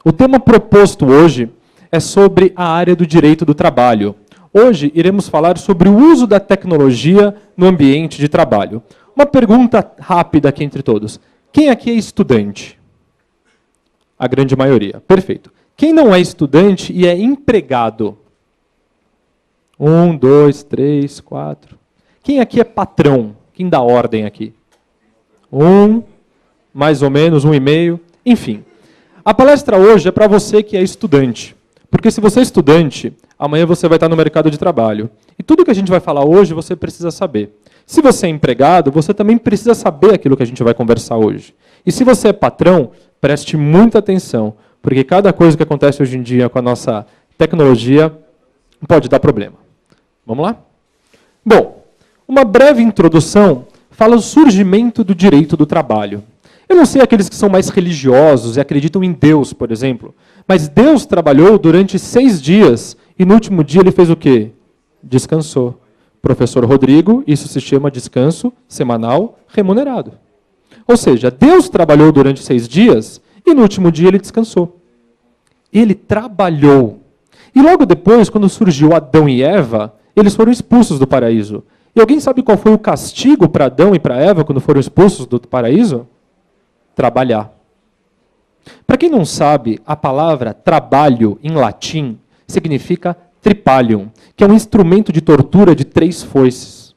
O tema proposto hoje é sobre a área do direito do trabalho. Hoje iremos falar sobre o uso da tecnologia no ambiente de trabalho. Uma pergunta rápida aqui entre todos. Quem aqui é estudante? A grande maioria. Perfeito. Quem não é estudante e é empregado? 1, 2, 3, 4. Quem aqui é patrão? Quem dá ordem aqui? 1, mais ou menos, 1,5. Enfim. A palestra hoje é para você que é estudante. Porque se você é estudante, amanhã você vai estar no mercado de trabalho. E tudo que a gente vai falar hoje, você precisa saber. Se você é empregado, você também precisa saber aquilo que a gente vai conversar hoje. E se você é patrão, preste muita atenção, porque cada coisa que acontece hoje em dia com a nossa tecnologia pode dar problema. Vamos lá? Bom, uma breve introdução fala do surgimento do direito do trabalho. Eu não sei aqueles que são mais religiosos e acreditam em Deus, por exemplo, mas Deus trabalhou durante 6 dias e no último dia ele fez o quê? Descansou. Professor Rodrigo, isso se chama descanso semanal remunerado. Ou seja, Deus trabalhou durante 6 dias e no último dia ele descansou. Ele trabalhou. E logo depois, quando surgiu Adão e Eva, eles foram expulsos do paraíso. E alguém sabe qual foi o castigo para Adão e para Eva quando foram expulsos do paraíso? Trabalhar. Para quem não sabe, a palavra trabalho, em latim, significa tripalium, que é um instrumento de tortura de 3 foices.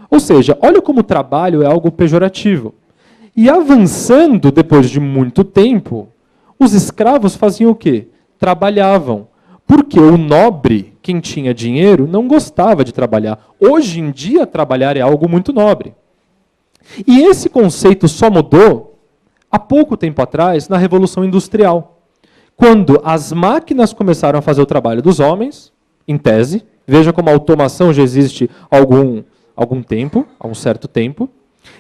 Ou seja, olha como o trabalho é algo pejorativo. E avançando depois de muito tempo, os escravos faziam o quê? Trabalhavam. Porque o nobre, quem tinha dinheiro, não gostava de trabalhar. Hoje em dia, trabalhar é algo muito nobre. E esse conceito só mudou há pouco tempo atrás, na Revolução Industrial, quando as máquinas começaram a fazer o trabalho dos homens, em tese, veja como a automação já existe há algum tempo, há um certo tempo,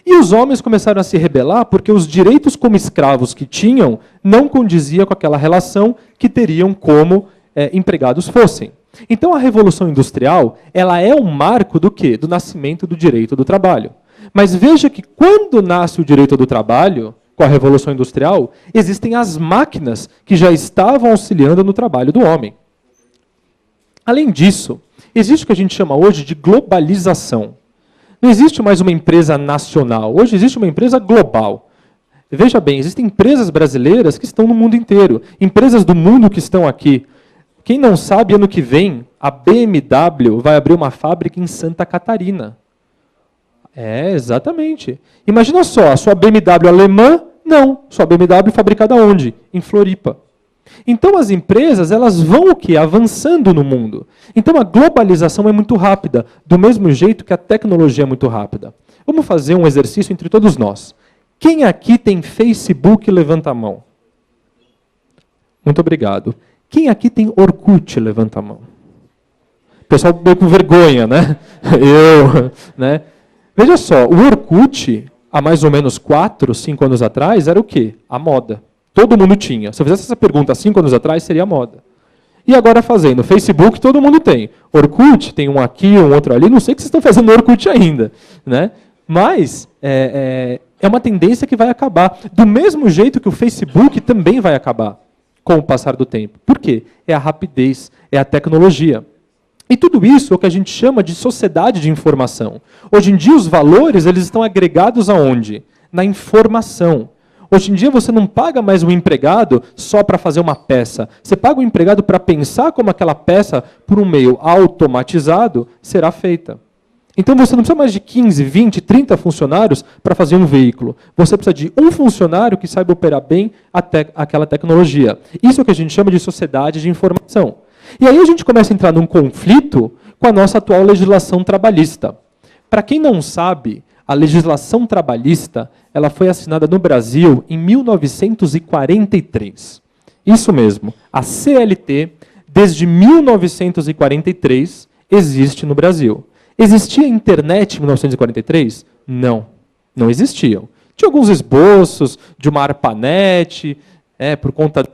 e os homens começaram a se rebelar porque os direitos como escravos que tinham não condizia com aquela relação que teriam como empregados fossem. Então a Revolução Industrial, ela é um marco do quê? Do nascimento do direito do trabalho. Mas veja que quando nasce o direito do trabalho, com a Revolução Industrial, existem as máquinas que já estavam auxiliando no trabalho do homem. Além disso, existe o que a gente chama hoje de globalização. Não existe mais uma empresa nacional, hoje existe uma empresa global. Veja bem, existem empresas brasileiras que estão no mundo inteiro, empresas do mundo que estão aqui. Quem não sabe, ano que vem, a BMW vai abrir uma fábrica em Santa Catarina. Exatamente. Imagina só, a sua BMW alemã, não. Sua BMW fabricada onde? Em Floripa. Então as empresas, elas vão o quê? Avançando no mundo. Então a globalização é muito rápida, do mesmo jeito que a tecnologia é muito rápida. Vamos fazer um exercício entre todos nós. Quem aqui tem Facebook, levanta a mão. Muito obrigado. Quem aqui tem Orkut, levanta a mão. O pessoal meio com vergonha, né? Eu, né? Veja só, o Orkut, há mais ou menos 4, 5 anos atrás, era o quê? A moda. Todo mundo tinha. Se eu fizesse essa pergunta há 5 anos atrás, seria a moda. E agora fazendo Facebook, todo mundo tem. Orkut, tem um aqui, um outro ali. Não sei o que vocês estão fazendo no Orkut ainda. Né? Mas é uma tendência que vai acabar. Do mesmo jeito que o Facebook também vai acabar com o passar do tempo. Por quê? É a rapidez, é a tecnologia. E tudo isso é o que a gente chama de sociedade de informação. Hoje em dia, os valores eles estão agregados aonde? Na informação. Hoje em dia, você não paga mais um empregado só para fazer uma peça. Você paga o empregado para pensar como aquela peça, por um meio automatizado, será feita. Então, você não precisa mais de 15, 20, 30 funcionários para fazer um veículo. Você precisa de um funcionário que saiba operar bem aquela tecnologia. Isso é o que a gente chama de sociedade de informação. E aí a gente começa a entrar num conflito com a nossa atual legislação trabalhista. Para quem não sabe, a legislação trabalhista ela foi assinada no Brasil em 1943. Isso mesmo, a CLT, desde 1943, existe no Brasil. Existia internet em 1943? Não, não existiam. Tinha alguns esboços de uma ARPANET, por conta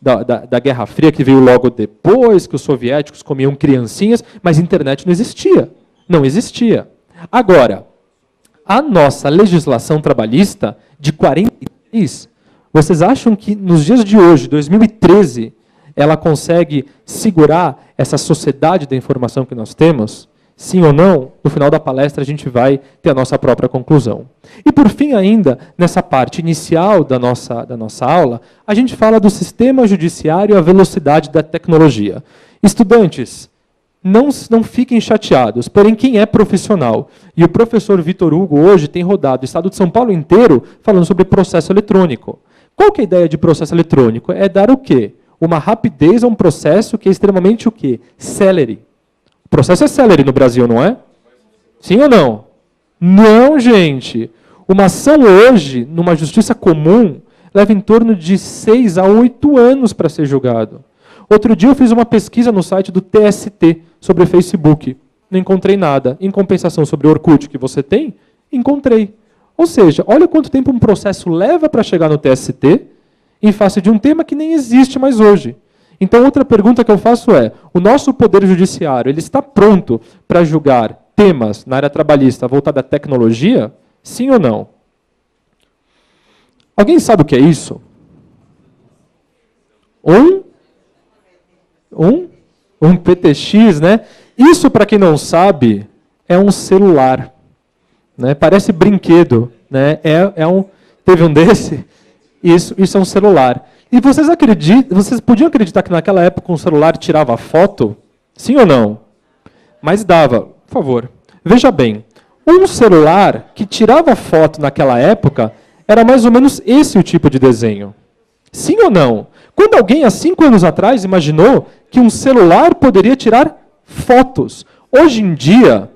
da Guerra Fria, que veio logo depois, que os soviéticos comiam criancinhas, mas internet não existia. Não existia. Agora, a nossa legislação trabalhista de 43 Vocês acham que nos dias de hoje, 2013, ela consegue segurar essa sociedade da informação que nós temos? Sim ou não? No final da palestra a gente vai ter a nossa própria conclusão. E por fim ainda, nessa parte inicial da nossa aula, a gente fala do sistema judiciário e a velocidade da tecnologia. Estudantes, não fiquem chateados, porém quem é profissional, e o professor Vitor Hugo hoje tem rodado o estado de São Paulo inteiro falando sobre processo eletrônico. Qual que é a ideia de processo eletrônico? É dar o quê? Uma rapidez a um processo que é extremamente o quê? Célere. O processo é célere no Brasil, não é? Sim ou não? Não, gente. Uma ação hoje, numa justiça comum, leva em torno de 6 a 8 anos para ser julgado. Outro dia eu fiz uma pesquisa no site do TST sobre Facebook. Não encontrei nada. Em compensação sobre o Orkut que você tem, encontrei. Ou seja, olha quanto tempo um processo leva para chegar no TST em face de um tema que nem existe mais hoje. Então, outra pergunta que eu faço é, o nosso Poder Judiciário ele está pronto para julgar temas na área trabalhista voltada à tecnologia? Sim ou não? Alguém sabe o que é isso? Um PTX, né? Isso, para quem não sabe, é um celular. Né? Parece brinquedo. Né? Teve um desse? Isso é um celular. E vocês podiam acreditar que naquela época um celular tirava foto? Sim ou não? Mas dava. Por favor. Veja bem. Um celular que tirava foto naquela época era mais ou menos esse o tipo de desenho. Sim ou não? Quando alguém há 5 anos atrás imaginou que um celular poderia tirar fotos? Hoje em dia,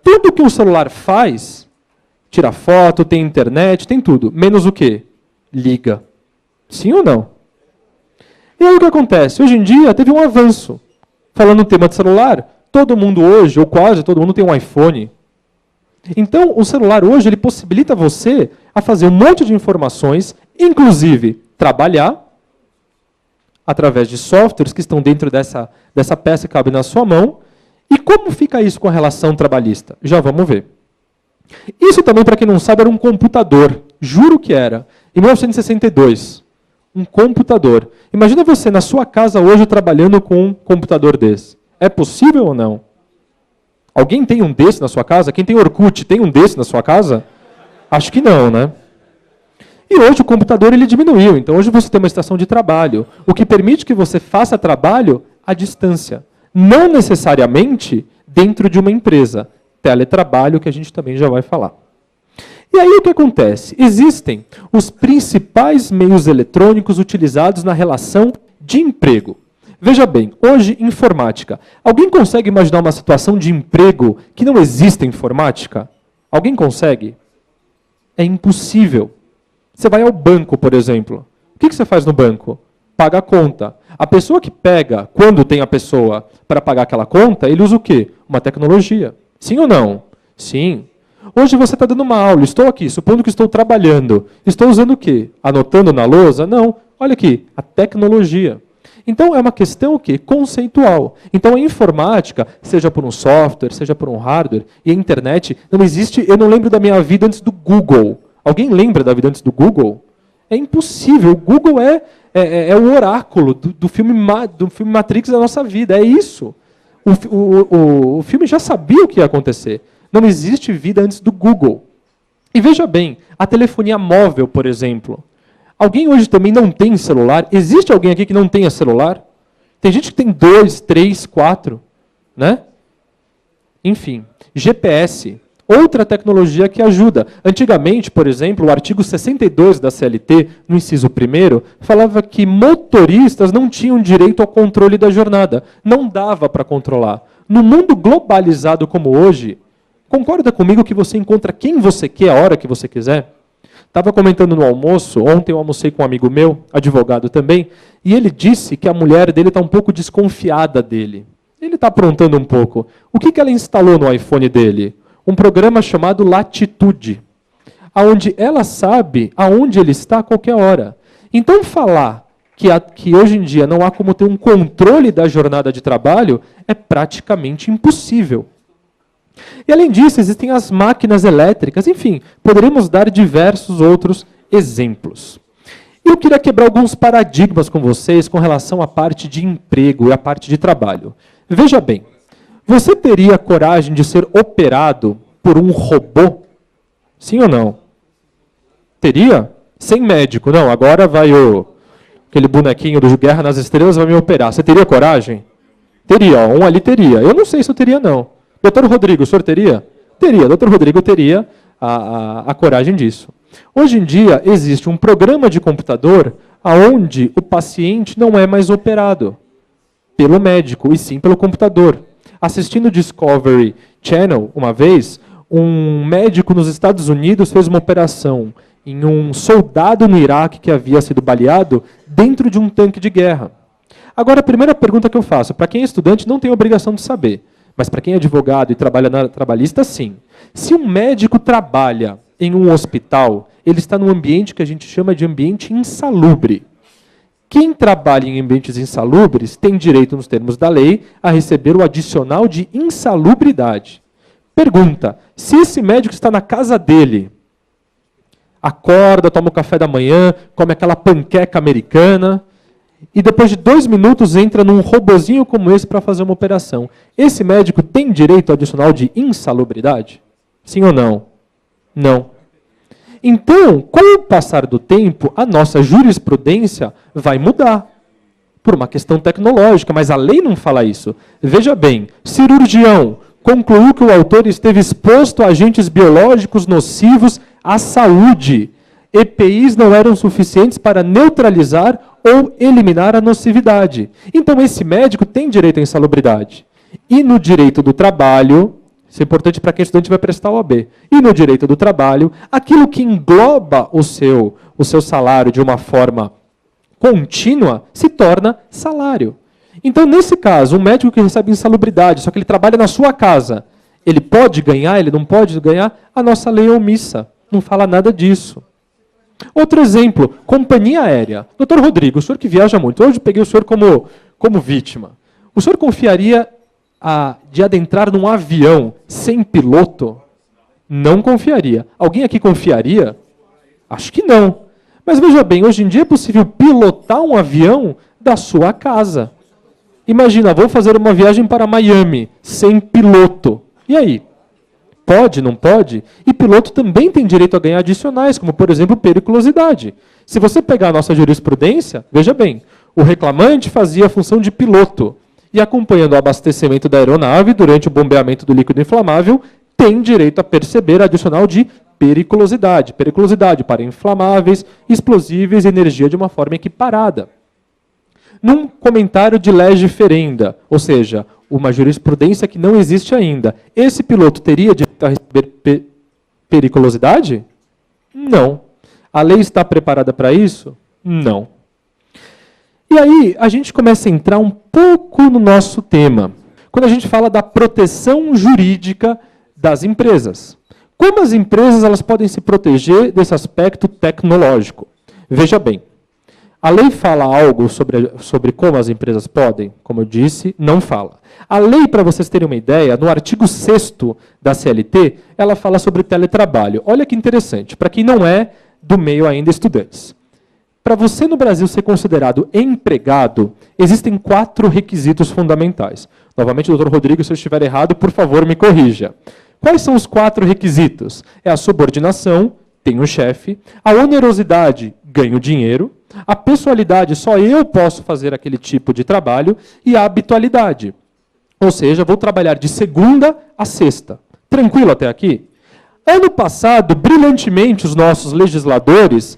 tudo que um celular faz, tira foto, tem internet, tem tudo. Menos o quê? Liga. Sim ou não? E aí o que acontece? Hoje em dia teve um avanço. Falando no tema de celular, todo mundo hoje, ou quase todo mundo, tem um iPhone. Então, o celular hoje, ele possibilita você a fazer um monte de informações, inclusive trabalhar, através de softwares que estão dentro dessa peça que cabe na sua mão. E como fica isso com a relação trabalhista? Já vamos ver. Isso também, para quem não sabe, era um computador. Juro que era. Em 1962. Um computador. Imagina você na sua casa hoje trabalhando com um computador desse. É possível ou não? Alguém tem um desse na sua casa? Quem tem Orkut tem um desse na sua casa? Acho que não, né? E hoje o computador ele diminuiu. Então hoje você tem uma estação de trabalho, o que permite que você faça trabalho à distância. Não necessariamente dentro de uma empresa. Teletrabalho, que a gente também já vai falar. E aí o que acontece? Existem os principais meios eletrônicos utilizados na relação de emprego. Veja bem, hoje, informática. Alguém consegue imaginar uma situação de emprego que não existe informática? Alguém consegue? É impossível. Você vai ao banco, por exemplo. O que você faz no banco? Paga a conta. A pessoa que pega, quando tem a pessoa para pagar aquela conta, ele usa o quê? Uma tecnologia. Sim ou não? Sim. Hoje você está dando uma aula, estou aqui, supondo que estou trabalhando. Estou usando o quê? Anotando na lousa? Não. Olha aqui, a tecnologia. Então, é uma questão o quê? Conceitual. Então, a informática, seja por um software, seja por um hardware, e a internet, não existe, eu não lembro da minha vida antes do Google. Alguém lembra da vida antes do Google? É impossível. O Google é o oráculo do filme Matrix da nossa vida. É isso. O filme já sabia o que ia acontecer. Não existe vida antes do Google. E veja bem, a telefonia móvel, por exemplo. Alguém hoje também não tem celular? Existe alguém aqui que não tenha celular? Tem gente que tem 2, 3, 4, né? Enfim, GPS, outra tecnologia que ajuda. Antigamente, por exemplo, o artigo 62 da CLT, no inciso 1º, falava que motoristas não tinham direito ao controle da jornada. Não dava para controlar. No mundo globalizado como hoje, concorda comigo que você encontra quem você quer, a hora que você quiser? Estava comentando no almoço, ontem eu almocei com um amigo meu, advogado também, e ele disse que a mulher dele está um pouco desconfiada dele. Ele está aprontando um pouco. O que ela instalou no iPhone dele? Um programa chamado Latitude, onde ela sabe aonde ele está a qualquer hora. Então falar que hoje em dia não há como ter um controle da jornada de trabalho é praticamente impossível. E além disso, existem as máquinas elétricas, enfim, poderíamos dar diversos outros exemplos. Eu queria quebrar alguns paradigmas com vocês com relação à parte de emprego e à parte de trabalho. Veja bem, você teria coragem de ser operado por um robô? Sim ou não? Teria? Sem médico. Não, agora vai aquele bonequinho do Guerra nas Estrelas vai me operar. Você teria coragem? Teria, ó, um ali teria. Eu não sei se eu teria, não. Doutor Rodrigo, o senhor teria? Teria. Doutor Rodrigo teria a coragem disso. Hoje em dia, existe um programa de computador onde o paciente não é mais operado pelo médico, e sim pelo computador. Assistindo Discovery Channel, uma vez, um médico nos Estados Unidos fez uma operação em um soldado no Iraque que havia sido baleado dentro de um tanque de guerra. Agora, a primeira pergunta que eu faço, para quem é estudante não tem obrigação de saber, mas para quem é advogado e trabalha na área trabalhista, sim. Se um médico trabalha em um hospital, ele está num ambiente que a gente chama de ambiente insalubre. Quem trabalha em ambientes insalubres tem direito, nos termos da lei, a receber o adicional de insalubridade. Pergunta, se esse médico está na casa dele, acorda, toma o café da manhã, come aquela panqueca americana, e depois de 2 minutos entra num robozinho como esse para fazer uma operação, esse médico tem direito adicional de insalubridade? Sim ou não? Não. Então, com o passar do tempo, a nossa jurisprudência vai mudar. Por uma questão tecnológica, mas a lei não fala isso. Veja bem, cirurgião concluiu que o autor esteve exposto a agentes biológicos nocivos à saúde. EPIs não eram suficientes para neutralizar ou eliminar a nocividade. Então, esse médico tem direito à insalubridade. E no direito do trabalho, isso é importante para quem é estudante vai prestar o OAB. E no direito do trabalho, aquilo que engloba o seu salário de uma forma contínua se torna salário. Então, nesse caso, um médico que recebe insalubridade, só que ele trabalha na sua casa, ele pode ganhar, ele não pode ganhar? A nossa lei é omissa, não fala nada disso. Outro exemplo, companhia aérea. Doutor Rodrigo, o senhor que viaja muito, hoje eu peguei o senhor como vítima. O senhor confiaria de adentrar num avião sem piloto? Não confiaria. Alguém aqui confiaria? Acho que não. Mas veja bem, hoje em dia é possível pilotar um avião da sua casa. Imagina, vou fazer uma viagem para Miami sem piloto. E aí? Pode, não pode? E piloto também tem direito a ganhar adicionais, como, por exemplo, periculosidade. Se você pegar a nossa jurisprudência, veja bem, o reclamante fazia a função de piloto e, acompanhando o abastecimento da aeronave durante o bombeamento do líquido inflamável, tem direito a perceber adicional de periculosidade. Periculosidade para inflamáveis, explosíveis e energia de uma forma equiparada. Num comentário de lege ferenda, ou seja, uma jurisprudência que não existe ainda, esse piloto teria direito a receber periculosidade? Não. A lei está preparada para isso? Não. E aí, a gente começa a entrar um pouco no nosso tema, quando a gente fala da proteção jurídica das empresas. Como as empresas elas podem se proteger desse aspecto tecnológico? Veja bem, a lei fala algo sobre como as empresas podem? Como eu disse, não fala. A lei, para vocês terem uma ideia, no artigo 6º da CLT, ela fala sobre teletrabalho. Olha que interessante, para quem não é do meio ainda estudantes. Para você no Brasil ser considerado empregado, existem 4 requisitos fundamentais. Novamente, doutor Rodrigo, se eu estiver errado, por favor, me corrija. Quais são os 4 requisitos? É a subordinação, tem um chefe, a onerosidade, ganho dinheiro, a pessoalidade, só eu posso fazer aquele tipo de trabalho, e a habitualidade. Ou seja, vou trabalhar de segunda a sexta. Tranquilo até aqui? Ano passado, brilhantemente, os nossos legisladores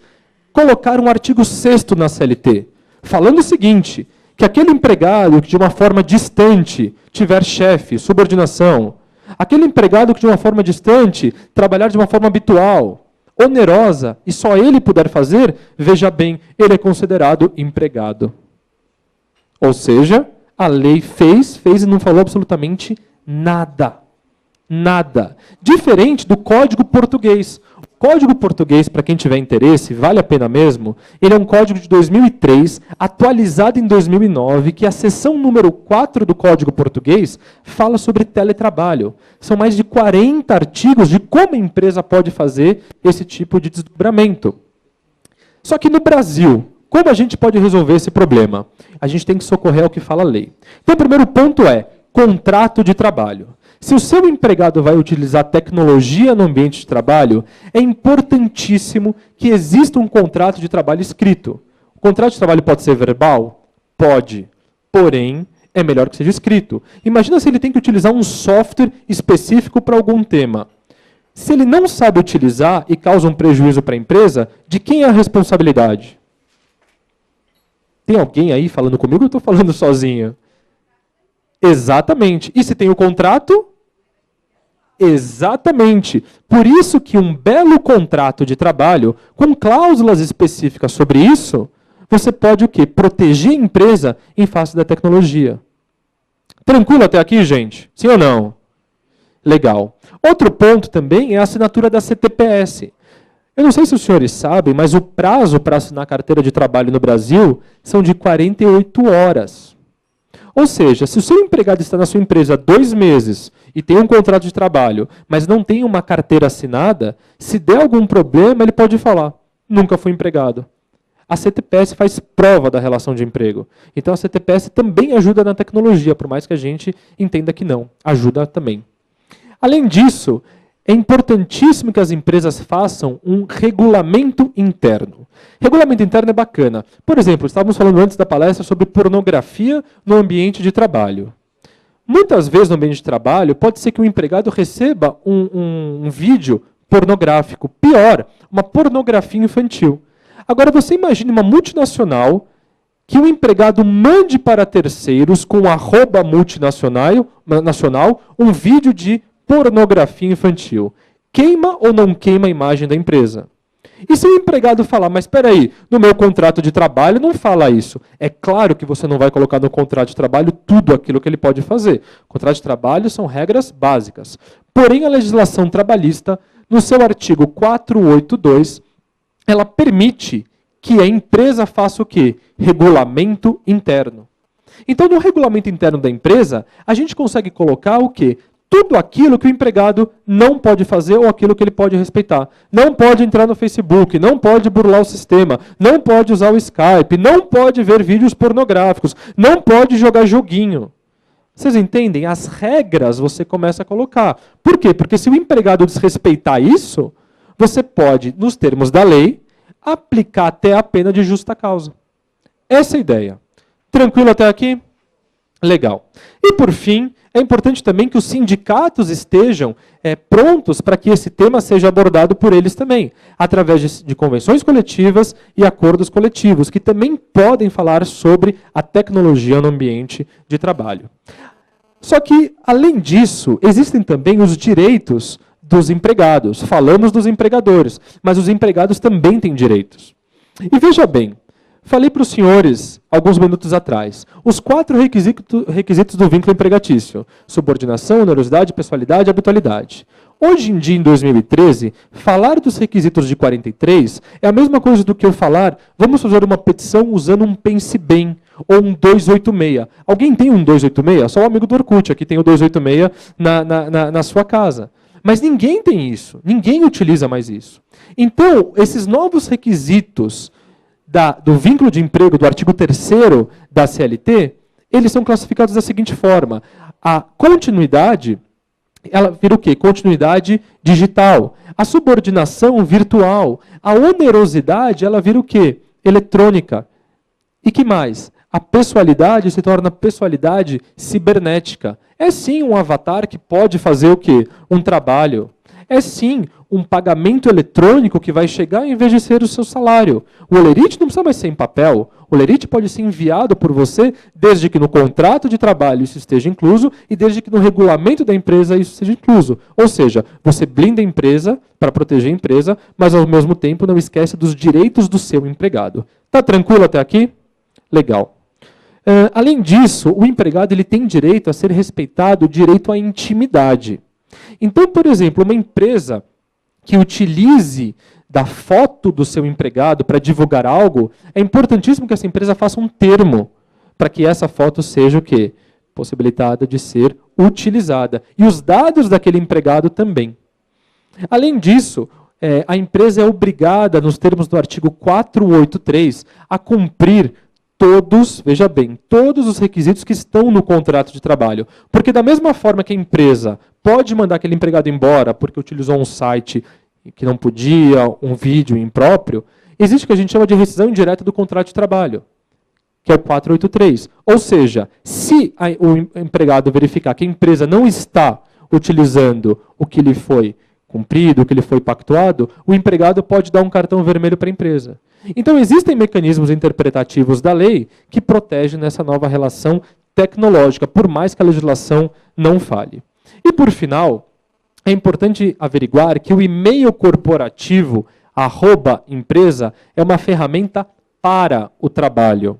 colocaram o artigo 6º na CLT, falando o seguinte, que aquele empregado que de uma forma distante tiver chefe, subordinação, aquele empregado que de uma forma distante trabalhar de uma forma habitual, onerosa, e só ele puder fazer, veja bem, ele é considerado empregado. Ou seja, a lei fez e não falou absolutamente nada. Nada. Diferente do Código Português. O Código Português, para quem tiver interesse, vale a pena mesmo, ele é um código de 2003, atualizado em 2009, que a seção número 4 do Código Português fala sobre teletrabalho. São mais de 40 artigos de como a empresa pode fazer esse tipo de desdobramento. Só que no Brasil, como a gente pode resolver esse problema? A gente tem que socorrer ao que fala a lei. Então, o primeiro ponto é contrato de trabalho. Se o seu empregado vai utilizar tecnologia no ambiente de trabalho, é importantíssimo que exista um contrato de trabalho escrito. O contrato de trabalho pode ser verbal? Pode. Porém, é melhor que seja escrito. Imagina se ele tem que utilizar um software específico para algum tema. Se ele não sabe utilizar e causa um prejuízo para a empresa, de quem é a responsabilidade? Tem alguém aí falando comigo ou eu estou falando sozinho? Exatamente. E se tem o contrato? Exatamente. Por isso que um belo contrato de trabalho, com cláusulas específicas sobre isso, você pode o quê? Proteger a empresa em face da tecnologia. Tranquilo até aqui, gente? Sim ou não? Legal. Outro ponto também é a assinatura da CTPS. Eu não sei se os senhores sabem, mas o prazo para assinar a carteira de trabalho no Brasil são de 48 horas. Ou seja, se o seu empregado está na sua empresa há 2 meses e tem um contrato de trabalho, mas não tem uma carteira assinada, se der algum problema, ele pode falar, nunca fui empregado. A CTPS faz prova da relação de emprego. Então a CTPS também ajuda na tecnologia, por mais que a gente entenda que não. Ajuda também. Além disso, é importantíssimo que as empresas façam um regulamento interno. Regulamento interno é bacana. Por exemplo, estávamos falando antes da palestra sobre pornografia no ambiente de trabalho. Muitas vezes no ambiente de trabalho, pode ser que o empregado receba um vídeo pornográfico. Pior, uma pornografia infantil. Agora, você imagine uma multinacional que o empregado mande para terceiros com @multinacional um vídeo de pornografia infantil. Queima ou não queima a imagem da empresa? E se o empregado falar, mas espera aí, no meu contrato de trabalho não fala isso. É claro que você não vai colocar no contrato de trabalho tudo aquilo que ele pode fazer. Contrato de trabalho são regras básicas. Porém, a legislação trabalhista, no seu artigo 482, ela permite que a empresa faça o quê? Regulamento interno. Então, no regulamento interno da empresa, a gente consegue colocar o quê? Tudo aquilo que o empregado não pode fazer ou aquilo que ele pode respeitar. Não pode entrar no Facebook, não pode burlar o sistema, não pode usar o Skype, não pode ver vídeos pornográficos, não pode jogar joguinho. Vocês entendem? As regras você começa a colocar. Por quê? Porque se o empregado desrespeitar isso, você pode, nos termos da lei, aplicar até a pena de justa causa. Essa é a ideia. Tranquilo até aqui? Legal. E por fim, é importante também que os sindicatos estejam prontos para que esse tema seja abordado por eles também, através de convenções coletivas e acordos coletivos, que também podem falar sobre a tecnologia no ambiente de trabalho. Só que, além disso, existem também os direitos dos empregados. Falamos dos empregadores, mas os empregados também têm direitos. E veja bem, falei para os senhores, alguns minutos atrás, os 4 requisitos do vínculo empregatício. Subordinação, onerosidade, pessoalidade e habitualidade. Hoje em dia, em 2013, falar dos requisitos de 43 é a mesma coisa do que eu falar, vamos fazer uma petição usando um Pense Bem ou um 286. Alguém tem um 286? Só o amigo do Orkut aqui tem o 286 na sua casa. Mas ninguém tem isso, ninguém utiliza mais isso. Então, esses novos requisitos do vínculo de emprego do artigo 3º da CLT, eles são classificados da seguinte forma. A continuidade, ela vira o quê? Continuidade digital. A subordinação virtual. A onerosidade, ela vira o quê? Eletrônica. E que mais? A pessoalidade se torna pessoalidade cibernética. É sim um avatar que pode fazer o quê? Um trabalho. É sim um pagamento eletrônico que vai chegar em vez de ser o seu salário. O Olerite não precisa mais ser em papel. O Olerite pode ser enviado por você desde que no contrato de trabalho isso esteja incluso e desde que no regulamento da empresa isso seja incluso. Ou seja, você blinda a empresa para proteger a empresa, mas ao mesmo tempo não esquece dos direitos do seu empregado. Tá tranquilo até aqui? Legal. Além disso, o empregado ele tem direito a ser respeitado, direito à intimidade. Então, por exemplo, uma empresa que utilize da foto do seu empregado para divulgar algo, é importantíssimo que essa empresa faça um termo para que essa foto seja o quê? Possibilitada de ser utilizada. E os dados daquele empregado também. Além disso, a empresa é obrigada, nos termos do artigo 483, a cumprir todos, veja bem, todos os requisitos que estão no contrato de trabalho. Porque da mesma forma que a empresa pode mandar aquele empregado embora porque utilizou um site que não podia, um vídeo impróprio, existe o que a gente chama de rescisão indireta do contrato de trabalho, que é o 483. Ou seja, se o empregado verificar que a empresa não está utilizando o que lhe foi cumprido, o que lhe foi pactuado, o empregado pode dar um cartão vermelho para a empresa. Então, existem mecanismos interpretativos da lei que protegem nessa nova relação tecnológica, por mais que a legislação não fale. E, por final, é importante averiguar que o e-mail corporativo @empresa é uma ferramenta para o trabalho.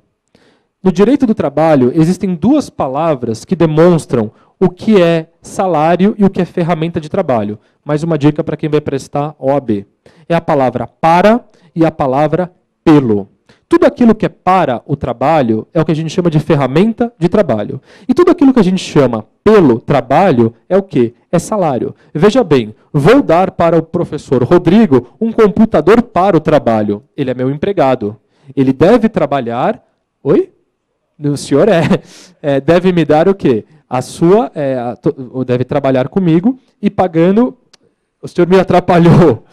No direito do trabalho, existem duas palavras que demonstram o que é salário e o que é ferramenta de trabalho. Mais uma dica para quem vai prestar OAB. É a palavra para e a palavra pelo. Tudo aquilo que é para o trabalho é o que a gente chama de ferramenta de trabalho. E tudo aquilo que a gente chama pelo trabalho é o quê? É salário. Veja bem, vou dar para o professor Rodrigo um computador para o trabalho. Ele é meu empregado. Ele deve trabalhar... Oi? O senhor deve me dar o quê? Deve trabalhar comigo e pagando... O senhor me atrapalhou.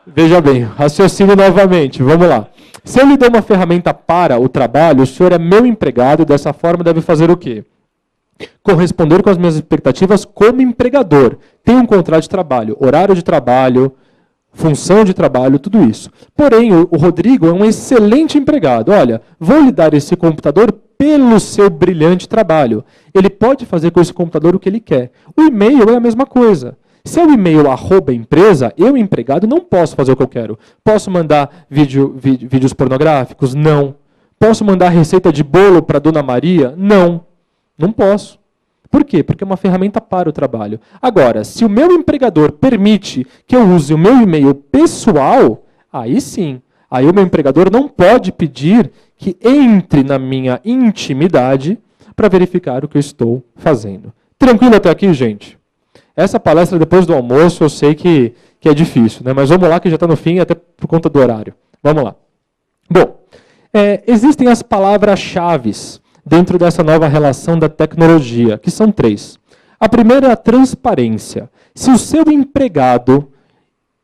Veja bem, raciocínio novamente, vamos lá. Se eu lhe dou uma ferramenta para o trabalho, o senhor é meu empregado e dessa forma deve fazer o quê? Corresponder com as minhas expectativas como empregador. Tem um contrato de trabalho, horário de trabalho, função de trabalho, tudo isso. Porém, o Rodrigo é um excelente empregado. Olha, vou lhe dar esse computador pelo seu brilhante trabalho. Ele pode fazer com esse computador o que ele quer. O e-mail é a mesma coisa. Se é o e-mail @empresa, eu, empregado, não posso fazer o que eu quero. Posso mandar vídeos pornográficos? Não. Posso mandar receita de bolo para Dona Maria? Não. Não posso. Por quê? Porque é uma ferramenta para o trabalho. Agora, se o meu empregador permite que eu use o meu e-mail pessoal, aí sim. Aí o meu empregador não pode pedir que entre na minha intimidade para verificar o que eu estou fazendo. Tranquilo até aqui, gente? Essa palestra depois do almoço eu sei que é difícil, né? Mas vamos lá que já está no fim, até por conta do horário. Vamos lá. Bom, existem as palavras-chave dentro dessa nova relação da tecnologia, que são 3. A primeira é a transparência. Se o seu empregado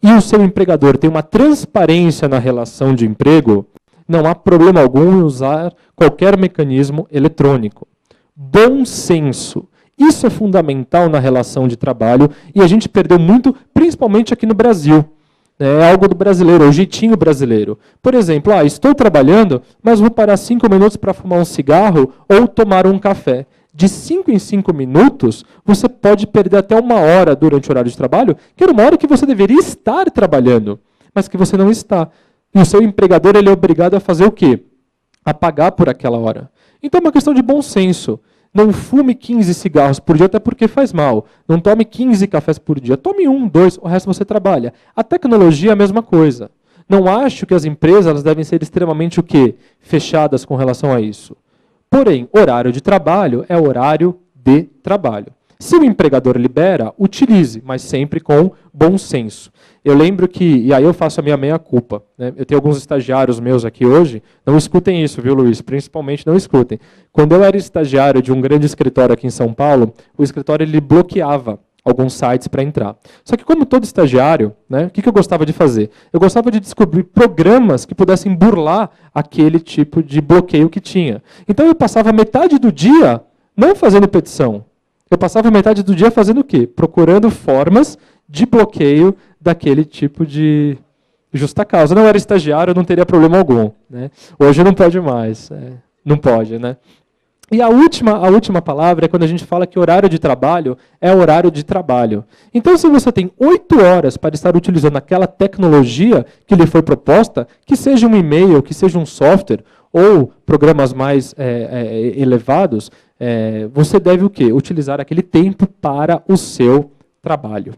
e o seu empregador têm uma transparência na relação de emprego, não há problema algum em usar qualquer mecanismo eletrônico. Bom senso. Isso é fundamental na relação de trabalho e a gente perdeu muito, principalmente aqui no Brasil. É algo do brasileiro, é o jeitinho brasileiro. Por exemplo, estou trabalhando, mas vou parar 5 minutos para fumar um cigarro ou tomar um café. De 5 em 5 minutos, você pode perder até 1 hora durante o horário de trabalho, que era uma hora que você deveria estar trabalhando, mas que você não está. E o seu empregador ele é obrigado a fazer o quê? A pagar por aquela hora. Então é uma questão de bom senso. Não fume 15 cigarros por dia, até porque faz mal. Não tome 15 cafés por dia. Tome 1, 2, o resto você trabalha. A tecnologia é a mesma coisa. Não acho que as empresas elas devem ser extremamente o quê? Fechadas com relação a isso. Porém, horário de trabalho é horário de trabalho. Se o empregador libera, utilize, mas sempre com bom senso. Eu lembro que, e aí eu faço a minha meia-culpa, né? Eu tenho alguns estagiários meus aqui hoje, não escutem isso, viu, Luiz? Principalmente não escutem. Quando eu era estagiário de um grande escritório aqui em São Paulo, o escritório ele bloqueava alguns sites para entrar. Só que como todo estagiário, né, o que eu gostava de fazer? Eu gostava de descobrir programas que pudessem burlar aquele tipo de bloqueio que tinha. Então eu passava metade do dia não fazendo petição. Eu passava metade do dia fazendo o quê? Procurando formas de bloqueio daquele tipo de justa causa. Eu não era estagiário, eu não teria problema algum. Né? Hoje não pode mais. Não pode, né? E a última palavra é quando a gente fala que horário de trabalho é horário de trabalho. Então, se você tem 8 horas para estar utilizando aquela tecnologia que lhe foi proposta, que seja um e-mail, que seja um software, ou programas mais elevados, você deve o quê? Utilizar aquele tempo para o seu trabalho.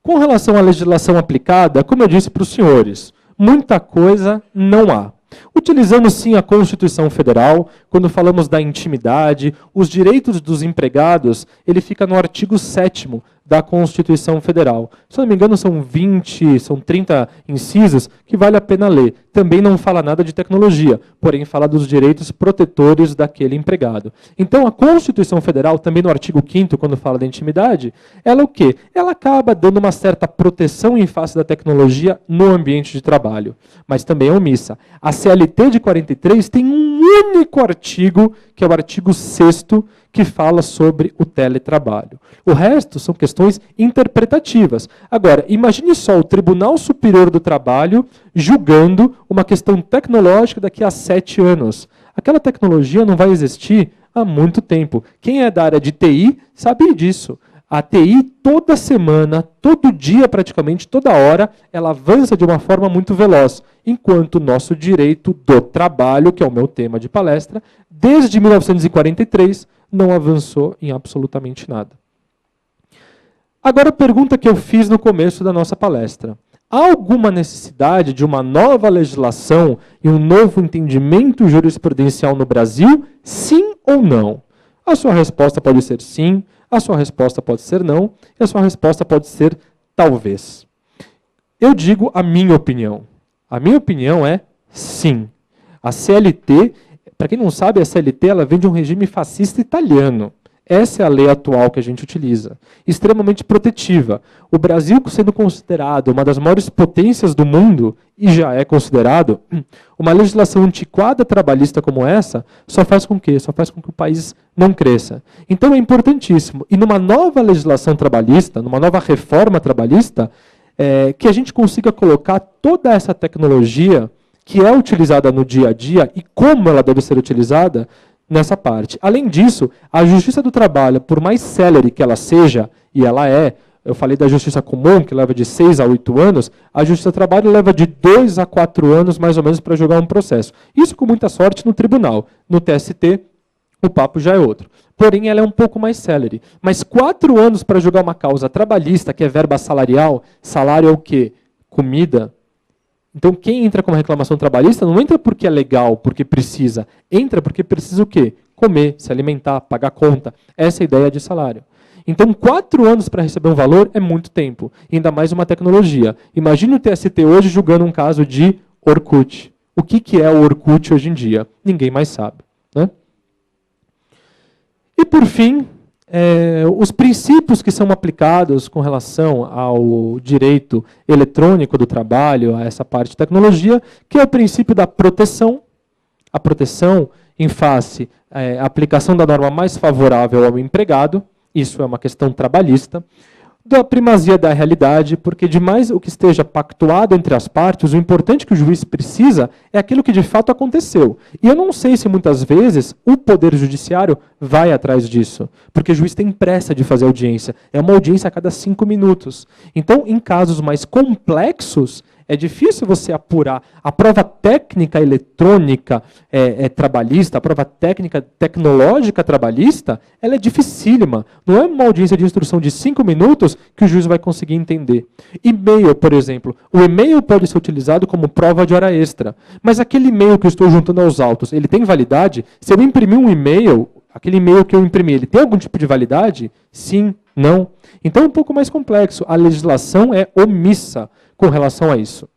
Com relação à legislação aplicada, como eu disse para os senhores, muita coisa não há. Utilizando sim a Constituição Federal, quando falamos da intimidade, os direitos dos empregados, ele fica no artigo 7º da Constituição Federal. Se eu não me engano, são 30 incisos que vale a pena ler. Também não fala nada de tecnologia, porém fala dos direitos protetores daquele empregado. Então, a Constituição Federal, também no artigo 5º, quando fala da intimidade, ela o quê? Ela acaba dando uma certa proteção em face da tecnologia no ambiente de trabalho, mas também é omissa. A CLT de 43 tem um único artigo, que é o artigo 6º, que fala sobre o teletrabalho. O resto são questões interpretativas. Agora, imagine só o Tribunal Superior do Trabalho julgando uma questão tecnológica daqui a 7 anos. Aquela tecnologia não vai existir há muito tempo. Quem é da área de TI sabe disso. A TI, toda semana, todo dia praticamente, toda hora, ela avança de uma forma muito veloz, enquanto o nosso direito do trabalho, que é o meu tema de palestra, desde 1943, não avançou em absolutamente nada. Agora a pergunta que eu fiz no começo da nossa palestra. Há alguma necessidade de uma nova legislação e um novo entendimento jurisprudencial no Brasil? Sim ou não? A sua resposta pode ser sim, a sua resposta pode ser não, e a sua resposta pode ser talvez. Eu digo a minha opinião. A minha opinião é sim. A CLT, para quem não sabe, a CLT ela vem de um regime fascista italiano. Essa é a lei atual que a gente utiliza. Extremamente protetiva. O Brasil, sendo considerado uma das maiores potências do mundo, e já é considerado, uma legislação antiquada trabalhista como essa, só faz com que? Só faz com que o país não cresça. Então é importantíssimo. E numa nova legislação trabalhista, numa nova reforma trabalhista, que a gente consiga colocar toda essa tecnologia que é utilizada no dia a dia e como ela deve ser utilizada nessa parte. Além disso, a Justiça do Trabalho, por mais célere que ela seja, e ela é, eu falei da Justiça Comum, que leva de 6 a 8 anos, a Justiça do Trabalho leva de 2 a 4 anos, mais ou menos, para julgar um processo. Isso com muita sorte no tribunal. No TST, o papo já é outro. Porém, ela é um pouco mais célere. Mas 4 anos para julgar uma causa trabalhista, que é verba salarial, salário é o quê? Comida. Então, quem entra com uma reclamação trabalhista não entra porque é legal, porque precisa. Entra porque precisa o quê? Comer, se alimentar, pagar conta. Essa é a ideia de salário. Então, 4 anos para receber um valor é muito tempo. Ainda mais uma tecnologia. Imagine o TST hoje julgando um caso de Orkut. O que é o Orkut hoje em dia? Ninguém mais sabe, né? E, por fim, os princípios que são aplicados com relação ao direito eletrônico do trabalho, a essa parte de tecnologia, que é o princípio da proteção. A proteção em face à aplicação da norma mais favorável ao empregado, isso é uma questão trabalhista. Da primazia da realidade, porque demais o que esteja pactuado entre as partes, o importante que o juiz precisa é aquilo que de fato aconteceu. E eu não sei se muitas vezes o Poder Judiciário vai atrás disso, porque o juiz tem pressa de fazer audiência. É uma audiência a cada 5 minutos. Então, em casos mais complexos, é difícil você apurar. A prova técnica eletrônica trabalhista, a prova técnica tecnológica trabalhista, ela é dificílima. Não é uma audiência de instrução de 5 minutos que o juiz vai conseguir entender. E-mail, por exemplo. O e-mail pode ser utilizado como prova de hora extra. Mas aquele e-mail que eu estou juntando aos autos, ele tem validade? Se eu imprimir um e-mail, aquele e-mail que eu imprimi, ele tem algum tipo de validade? Sim, não. Então é um pouco mais complexo. A legislação é omissa com relação a isso.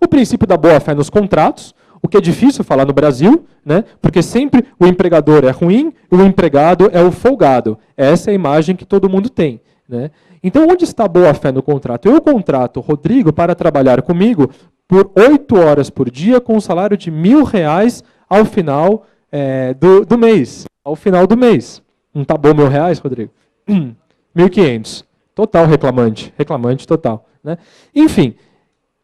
O princípio da boa-fé nos contratos, o que é difícil falar no Brasil, né? Porque sempre o empregador é ruim e o empregado é o folgado. Essa é a imagem que todo mundo tem, né? Então, onde está a boa-fé no contrato? Eu contrato o Rodrigo para trabalhar comigo por 8 horas por dia com um salário de R$1.000 ao final do mês. Ao final do mês. Não está bom R$1.000, Rodrigo? 1.500. Total reclamante. Reclamante total. Né? Enfim,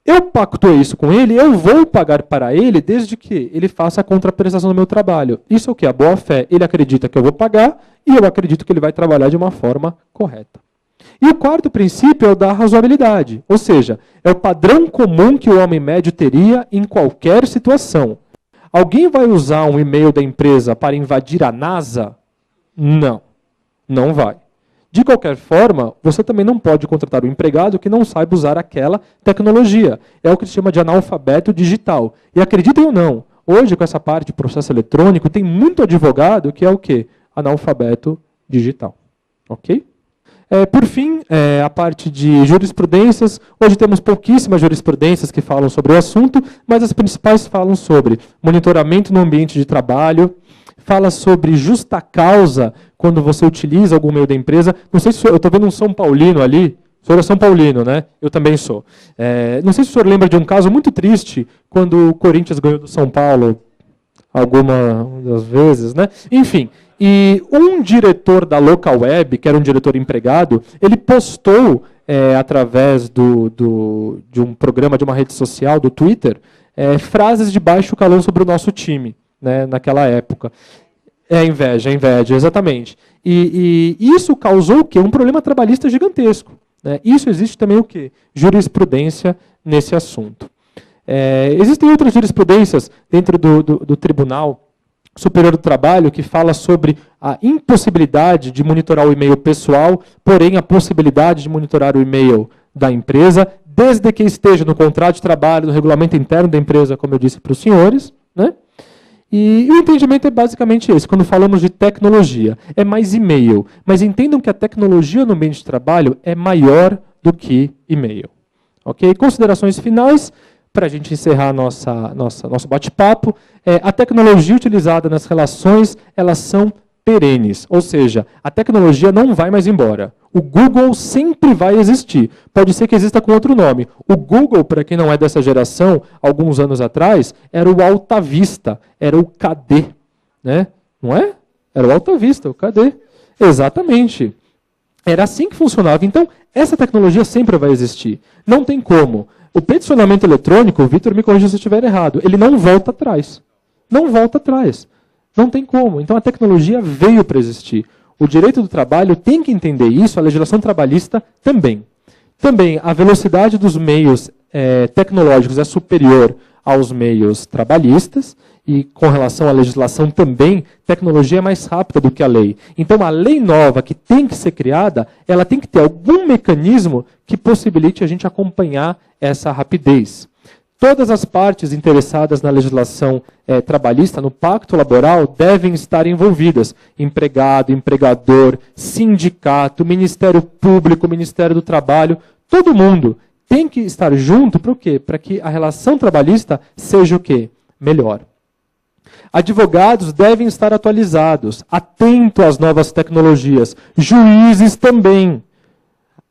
eu pactuei isso com ele, eu vou pagar para ele desde que ele faça a contraprestação do meu trabalho. Isso é o que? A boa-fé. Ele acredita que eu vou pagar e eu acredito que ele vai trabalhar de uma forma correta. E o quarto princípio é o da razoabilidade, ou seja, é o padrão comum que o homem médio teria em qualquer situação. Alguém vai usar um e-mail da empresa para invadir a NASA? Não, não vai. De qualquer forma, você também não pode contratar um empregado que não saiba usar aquela tecnologia. É o que se chama de analfabeto digital. E acreditem ou não, hoje com essa parte de processo eletrônico, tem muito advogado que é o quê? Analfabeto digital. Ok? Por fim, a parte de jurisprudências. Hoje temos pouquíssimas jurisprudências que falam sobre o assunto, mas as principais falam sobre monitoramento no ambiente de trabalho, fala sobre justa causa quando você utiliza algum meio da empresa. Não sei se eu estou vendo um São Paulino ali. O senhor é São Paulino, né? Eu também sou. Não sei se o senhor lembra de um caso muito triste quando o Corinthians ganhou do São Paulo algumas das vezes, né? Enfim. E um diretor da Local Web, que era um diretor empregado, ele postou, através de um programa de uma rede social, do Twitter, frases de baixo calão sobre o nosso time, né, naquela época. Inveja, exatamente. E isso causou o quê? Um problema trabalhista gigantesco. Né? Isso existe também o quê? Jurisprudência nesse assunto. Existem outras jurisprudências dentro do Tribunal Superior do Trabalho que fala sobre a impossibilidade de monitorar o e-mail pessoal, porém a possibilidade de monitorar o e-mail da empresa, desde que esteja no contrato de trabalho, no regulamento interno da empresa, como eu disse para os senhores. Né? E o entendimento é basicamente esse. Quando falamos de tecnologia, é mais e-mail. Mas entendam que a tecnologia no ambiente de trabalho é maior do que e-mail. Ok? Considerações finais. Para a gente encerrar nosso bate-papo, a tecnologia utilizada nas relações, elas são perenes. Ou seja, a tecnologia não vai mais embora. O Google sempre vai existir. Pode ser que exista com outro nome. O Google, para quem não é dessa geração, alguns anos atrás, era o Alta Vista, era o KD. Né? Não é? Era o Alta Vista, o KD. Exatamente. Era assim que funcionava. Então, essa tecnologia sempre vai existir. Não tem como. O peticionamento eletrônico, o Vitor me corrija se eu estiver errado, ele não volta atrás. Não volta atrás. Não tem como. Então a tecnologia veio para existir. O direito do trabalho tem que entender isso, a legislação trabalhista também. Também a velocidade dos meios tecnológicos é superior aos meios trabalhistas, e com relação à legislação também, tecnologia é mais rápida do que a lei. Então a lei nova que tem que ser criada, ela tem que ter algum mecanismo que possibilite a gente acompanhar essa rapidez. Todas as partes interessadas na legislação trabalhista, no pacto laboral, devem estar envolvidas. Empregado, empregador, sindicato, Ministério Público, Ministério do Trabalho, todo mundo tem que estar junto para o quê? Para que a relação trabalhista seja o quê? Melhor. Advogados devem estar atualizados, atentos às novas tecnologias. Juízes também.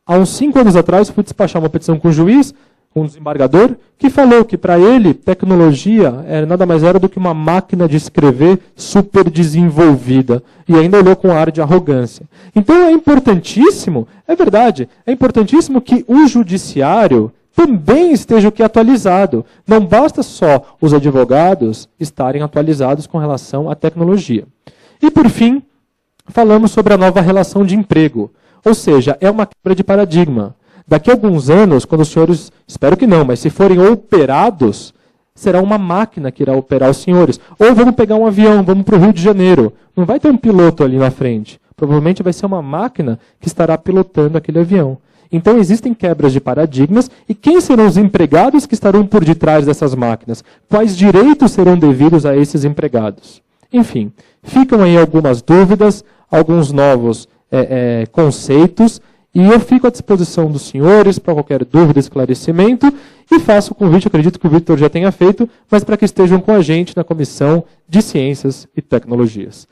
Há uns 5 anos atrás, fui despachar uma petição com um juiz, um desembargador, que falou que para ele, tecnologia nada mais era do que uma máquina de escrever super desenvolvida. E ainda olhou com ar de arrogância. Então é importantíssimo, é verdade, é importantíssimo que o judiciário também esteja aqui atualizado. Não basta só os advogados estarem atualizados com relação à tecnologia. E por fim, falamos sobre a nova relação de emprego. Ou seja, é uma quebra de paradigma. Daqui a alguns anos, quando os senhores, espero que não, mas se forem operados, será uma máquina que irá operar os senhores. Ou vamos pegar um avião, vamos para o Rio de Janeiro. Não vai ter um piloto ali na frente. Provavelmente vai ser uma máquina que estará pilotando aquele avião. Então existem quebras de paradigmas, e quem serão os empregados que estarão por detrás dessas máquinas? Quais direitos serão devidos a esses empregados? Enfim, ficam aí algumas dúvidas, alguns novos conceitos, e eu fico à disposição dos senhores para qualquer dúvida, esclarecimento, e faço o convite, acredito que o Vitor já tenha feito, mas para que estejam com a gente na Comissão de Ciências e Tecnologias.